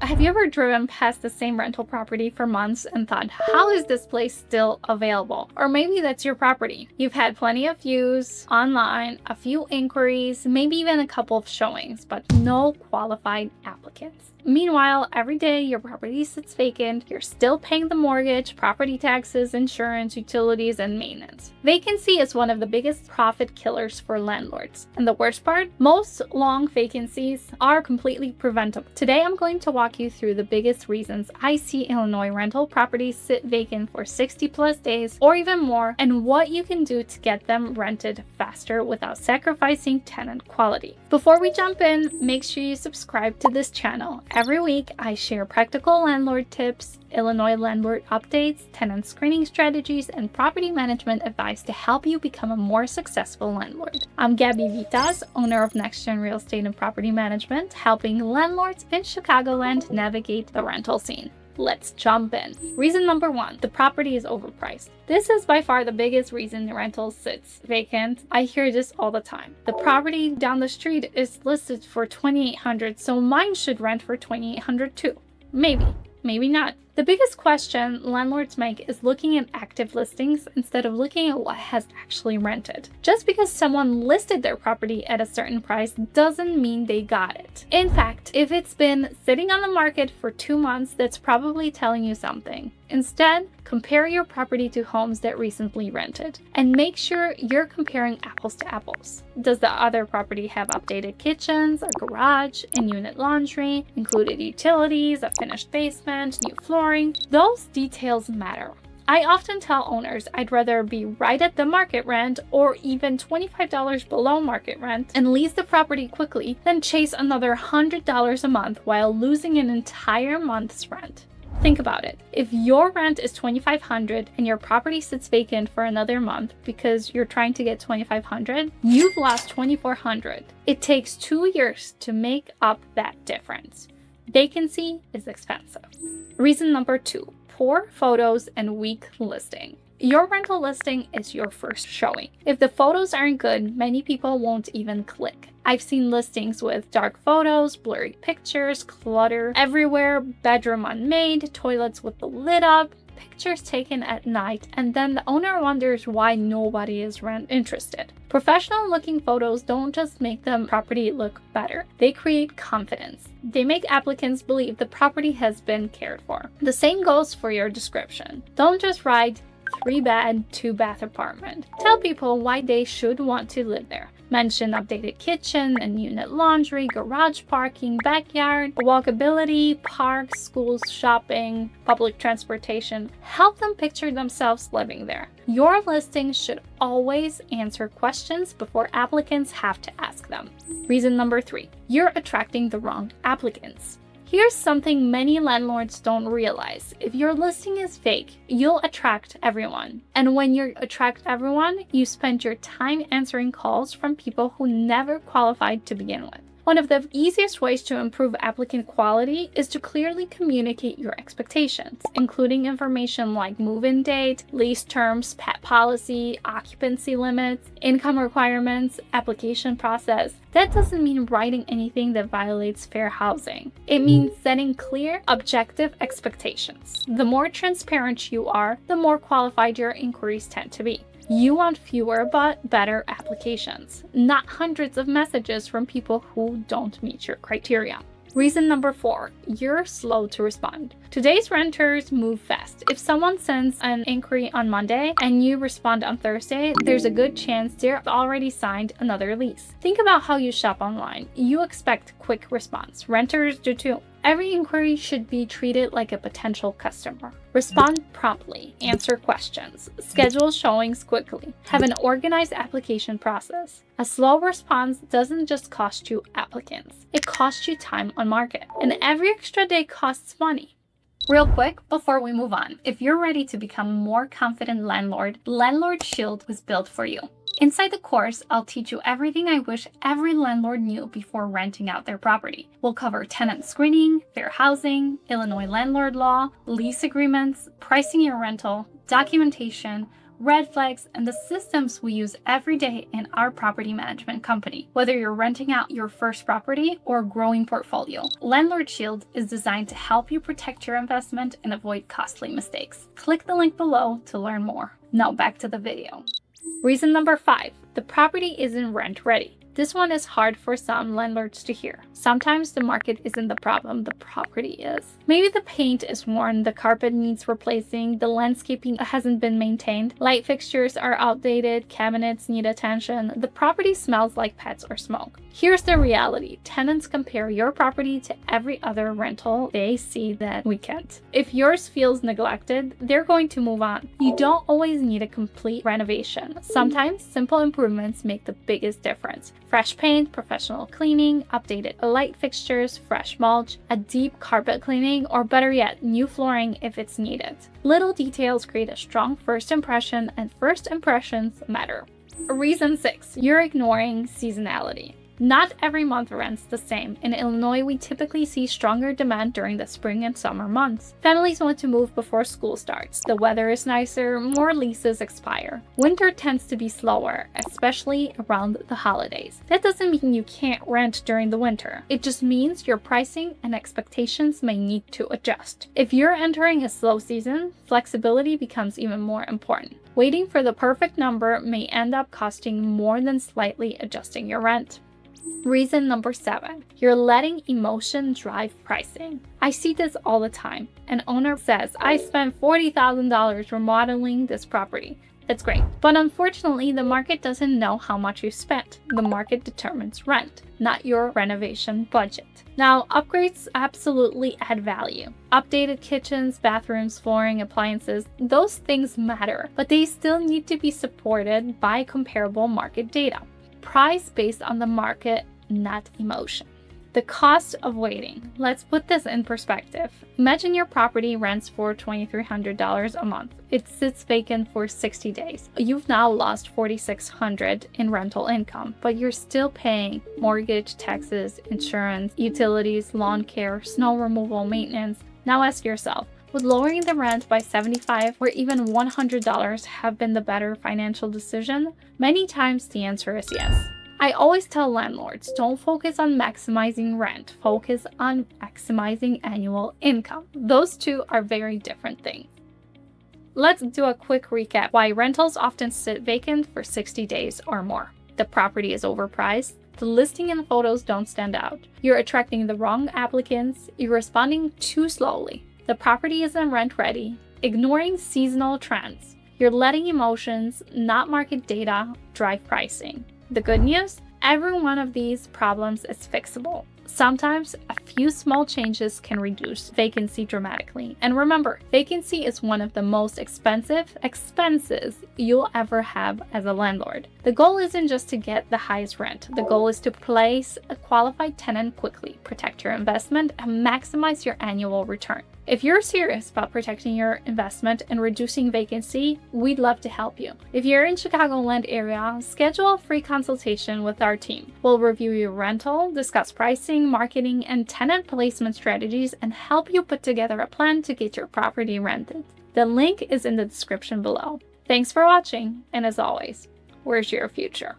Have you ever driven past the same rental property for months and thought, how is this place still available? Or maybe that's your property. You've had plenty of views online, a few inquiries, maybe even a couple of showings, but no qualified applicants. Meanwhile, every day your property sits vacant, you're still paying the mortgage, property taxes, insurance, utilities, and maintenance. Vacancy is one of the biggest profit killers for landlords. And the worst part, most long vacancies are completely preventable. Today, I'm going to walk you through the biggest reasons I see Illinois rental properties sit vacant for 60 plus days or even more, and what you can do to get them rented faster without sacrificing tenant quality. Before we jump in, make sure you subscribe to this channel. Every week, I share practical landlord tips, Illinois landlord updates, tenant screening strategies, and property management advice to help you become a more successful landlord. I'm Gabi Witas, owner of Nex-Gen Real Estate and Property Management, helping landlords in Chicagoland navigate the rental scene. Let's jump in. Reason number 1, the property is overpriced. This is by far the biggest reason the rental sits vacant. I hear this all the time. The property down the street is listed for $2,800, so mine should rent for $2,800 too. Maybe not. The biggest question landlords make is looking at active listings instead of looking at what has actually rented. Just because someone listed their property at a certain price doesn't mean they got it. In fact, if it's been sitting on the market for 2 months, that's probably telling you something. Instead, compare your property to homes that recently rented and make sure you're comparing apples to apples. Does the other property have updated kitchens, a garage, in-unit laundry, included utilities, a finished basement, new flooring? Those details matter. I often tell owners I'd rather be right at the market rent or even $25 below market rent and lease the property quickly than chase another $100 a month while losing an entire month's rent. Think about it. If your rent is $2,500 and your property sits vacant for another month because you're trying to get $2,500, you've lost $2,400. It takes 2 years to make up that difference. Vacancy is expensive. Reason number 2, poor photos and weak listing. Your rental listing is your first showing. If the photos aren't good, many people won't even click. I've seen listings with dark photos, blurry pictures, clutter everywhere, bedroom unmade, toilets with the lid up, pictures taken at night, and then the owner wonders why nobody is interested. Professional looking photos don't just make the property look better, they create confidence. They make applicants believe the property has been cared for. The same goes for your description. Don't just write 3-bed, 2-bath apartment. Tell people why they should want to live there. Mention updated kitchen and unit laundry, garage parking, backyard, walkability, parks, schools, shopping, public transportation. Help them picture themselves living there. Your listing should always answer questions before applicants have to ask them. Reason number 3, you're attracting the wrong applicants. Here's something many landlords don't realize. If your listing is fake, you'll attract everyone. And when you attract everyone, you spend your time answering calls from people who never qualified to begin with. One of the easiest ways to improve applicant quality is to clearly communicate your expectations, including information like move-in date, lease terms, pet policy, occupancy limits, income requirements, application process. That doesn't mean writing anything that violates fair housing. It means setting clear, objective expectations. The more transparent you are, the more qualified your inquiries tend to be. You want fewer but better applications, not hundreds of messages from people who don't meet your criteria. Reason number 4, you're slow to respond. Today's renters move fast. If someone sends an inquiry on Monday and you respond on Thursday, there's a good chance they've already signed another lease. Think about how you shop online. You expect quick response. Renters do too. Every inquiry should be treated like a potential customer. Respond promptly, answer questions, schedule showings quickly, have an organized application process. A slow response doesn't just cost you applicants, it costs you time on market, and every extra day costs money. Real quick, before we move on, if you're ready to become a more confident landlord, Landlord Shield was built for you. Inside the course, I'll teach you everything I wish every landlord knew before renting out their property. We'll cover tenant screening, fair housing, Illinois landlord law, lease agreements, pricing your rental, documentation, red flags, and the systems we use every day in our property management company. Whether you're renting out your first property or growing portfolio, Landlord Shield is designed to help you protect your investment and avoid costly mistakes. Click the link below to learn more. Now back to the video. Reason number 5, the property isn't rent ready. This one is hard for some landlords to hear. Sometimes the market isn't the problem, the property is. Maybe the paint is worn, the carpet needs replacing, the landscaping hasn't been maintained, light fixtures are outdated, cabinets need attention, the property smells like pets or smoke. Here's the reality. Tenants compare your property to every other rental they see that weekend. If yours feels neglected, they're going to move on. You don't always need a complete renovation. Sometimes simple improvements make the biggest difference. Fresh paint, professional cleaning, updated light fixtures, fresh mulch, a deep carpet cleaning, or better yet, new flooring if it's needed. Little details create a strong first impression, and first impressions matter. Reason 6, you're ignoring seasonality. Not every month rents the same. In Illinois, we typically see stronger demand during the spring and summer months. Families want to move before school starts. The weather is nicer, more leases expire. Winter tends to be slower, especially around the holidays. That doesn't mean you can't rent during the winter. It just means your pricing and expectations may need to adjust. If you're entering a slow season, flexibility becomes even more important. Waiting for the perfect number may end up costing more than slightly adjusting your rent. Reason number 7, you're letting emotion drive pricing. I see this all the time. An owner says, I spent $40,000 remodeling this property. That's great. But unfortunately, the market doesn't know how much you spent. The market determines rent, not your renovation budget. Now, upgrades absolutely add value. Updated kitchens, bathrooms, flooring, appliances, those things matter, but they still need to be supported by comparable market data. Price based on the market, not emotion. The cost of waiting. Let's put this in perspective. Imagine your property rents for $2,300 a month. It sits vacant for 60 days. You've now lost $4,600 in rental income, but you're still paying mortgage, taxes, insurance, utilities, lawn care, snow removal, maintenance. Now ask yourself, would lowering the rent by $75 or even $100 have been the better financial decision? Many times the answer is yes. I always tell landlords, don't focus on maximizing rent, focus on maximizing annual income. Those two are very different things. Let's do a quick recap why rentals often sit vacant for 60 days or more. The property is overpriced. The listing and photos don't stand out. You're attracting the wrong applicants. You're responding too slowly. The property isn't rent ready, ignoring seasonal trends. You're letting emotions, not market data, drive pricing. The good news? Every one of these problems is fixable. Sometimes a few small changes can reduce vacancy dramatically. And remember, vacancy is one of the most expensive expenses you'll ever have as a landlord. The goal isn't just to get the highest rent. The goal is to place a qualified tenant quickly, protect your investment, and maximize your annual return. If you're serious about protecting your investment and reducing vacancy, we'd love to help you. If you're in Chicagoland area, schedule a free consultation with our team. We'll review your rental, discuss pricing, marketing, and tenant placement strategies, and help you put together a plan to get your property rented. The link is in the description below. Thanks for watching, and as always, where's your future?